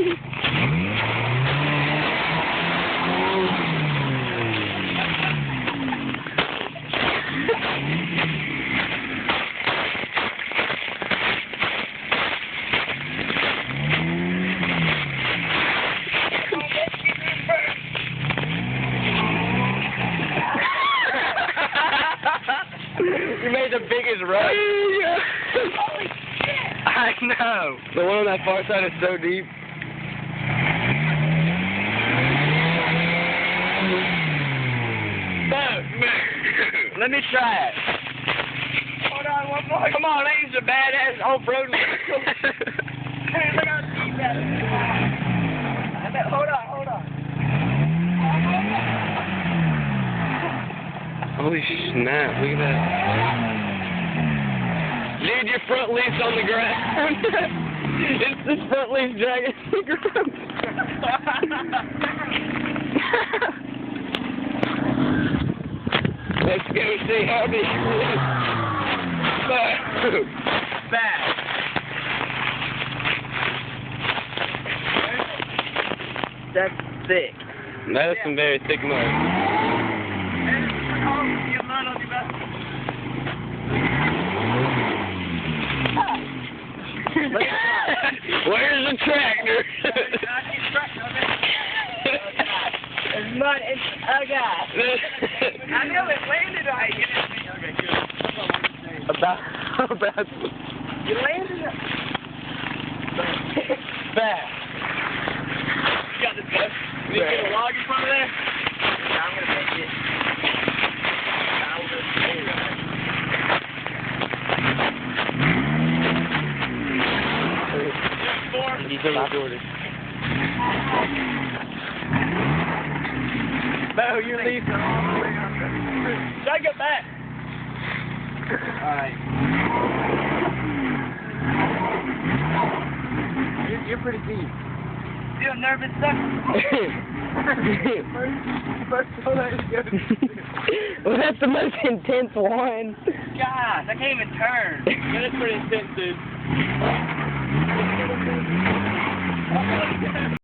You made the biggest rush. Holy shit! I know. The one on that far side is so deep. Let me try it. Hold on, one more. Come on, that is a badass off-road. Hey, look how deep that is. Hold on. Holy snap, look at that. Dude, your front leaf's on the ground. It's the front leaf dragging the ground. Let's go see how big it is. Back. That's thick. That is some very thick mud. Where's the tractor? There's mud in a guy. I knew it landed right. About. You landed it. Back. You got this, bud. You get a log in front of there? Yeah, I'm gonna make it. He's recording. Bo, you're leaving. Try to get back. Alright. You're pretty deep. Feel nervous, son? First one I go. Well, that's the most intense one. Gosh, I can't even turn. Yeah, that's pretty intense, dude.